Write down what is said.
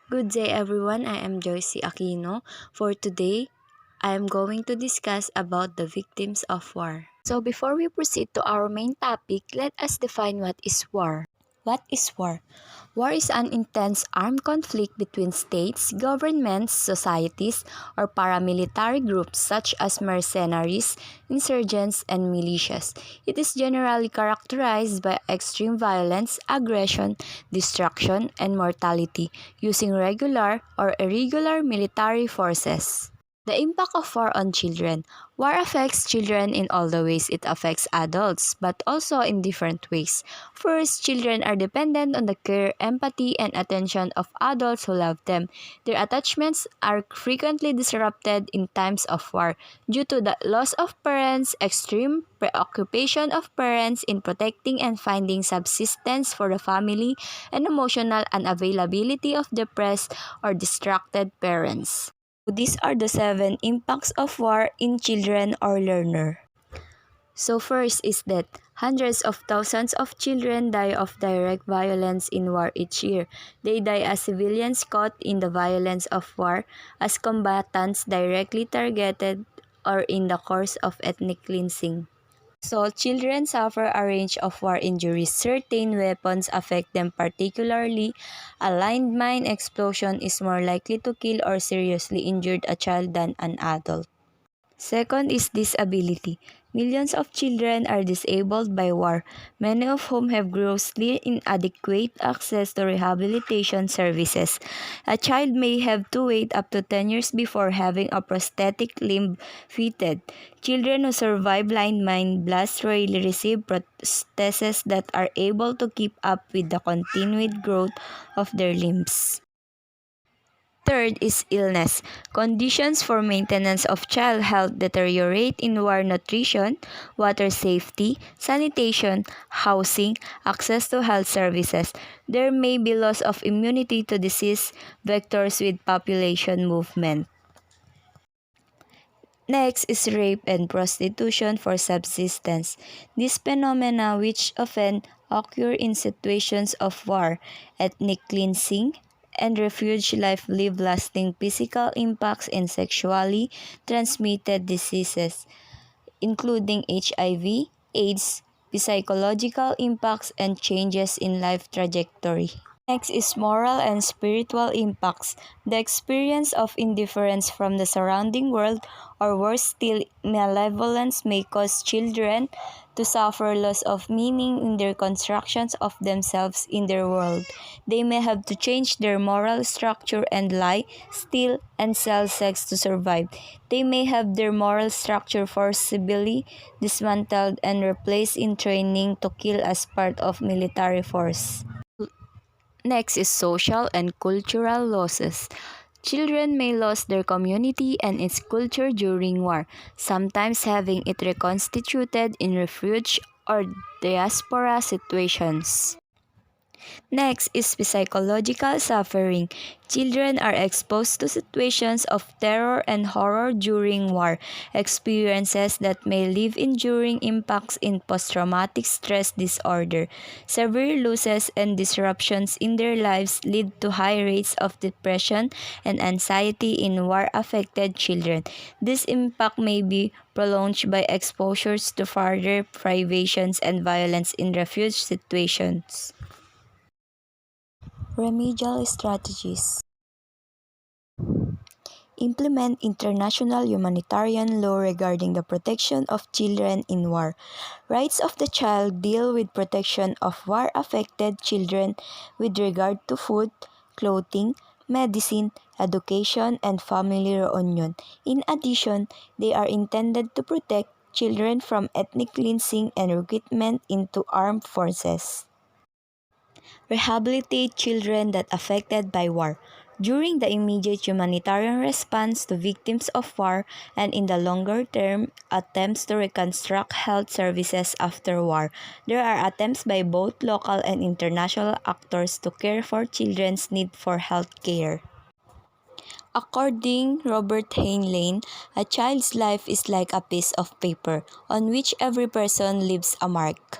Good day everyone, I am Joyce Aquino. For today, I am going to discuss about the victims of war. So before we proceed to our main topic, let us define what is war. What is war? War is an intense armed conflict between states, governments, societies, or paramilitary groups such as mercenaries, insurgents, and militias. It is generally characterized by extreme violence, aggression, destruction, and mortality, using regular or irregular military forces. The impact of war on children. War affects children in all the ways it affects adults, but also in different ways. First, children are dependent on the care, empathy, and attention of adults who love them. Their attachments are frequently disrupted in times of war due to the loss of parents, extreme preoccupation of parents in protecting and finding subsistence for the family, and emotional unavailability of depressed or distracted parents. These are the 7 impacts of war in children or learner. So first is that hundreds of thousands of children die of direct violence in war each year. They die as civilians caught in the violence of war, as combatants directly targeted, or in the course of ethnic cleansing. So, children suffer a range of war injuries. Certain weapons affect them particularly. A landmine explosion is more likely to kill or seriously injure a child than an adult. Second is disability. Millions of children are disabled by war, many of whom have grossly inadequate access to rehabilitation services. A child may have to wait up to 10 years before having a prosthetic limb fitted. Children who survive landmine blasts rarely receive prostheses that are able to keep up with the continued growth of their limbs. Third is illness. Conditions for maintenance of child health deteriorate in war. Nutrition, water safety, sanitation, housing, access to health services. There may be loss of immunity to disease vectors with population movement. Next is rape and prostitution for subsistence. These phenomena, which often occur in situations of war, ethnic cleansing, and refuge life, leave lasting physical impacts in sexually transmitted diseases, including HIV, AIDS, psychological impacts, and changes in life trajectory. Next is moral and spiritual impacts. The experience of indifference from the surrounding world, or worse still, malevolence, may cause children to suffer loss of meaning in their constructions of themselves in their world. They may have to change their moral structure and lie, steal, and sell sex to survive. They may have their moral structure forcibly dismantled and replaced in training to kill as part of military force. Next is social and cultural losses. Children may lose their community and its culture during war, sometimes having it reconstituted in refuge or diaspora situations. Next is psychological suffering. Children are exposed to situations of terror and horror during war, experiences that may leave enduring impacts in post-traumatic stress disorder. Severe losses and disruptions in their lives lead to high rates of depression and anxiety in war-affected children. This impact may be prolonged by exposures to further privations and violence in refuge situations. Remedial strategies. Implement international humanitarian law regarding the protection of children in war. Rights of the child deal with protection of war-affected children with regard to food, clothing, medicine, education, and family reunion. In addition, they are intended to protect children from ethnic cleansing and recruitment into armed forces. Rehabilitate children that affected by war. During the immediate humanitarian response to victims of war and in the longer term attempts to reconstruct health services after war, there are attempts by both local and international actors to care for children's need for health care. According Robert Heinlein, a child's life is like a piece of paper on which every person leaves a mark.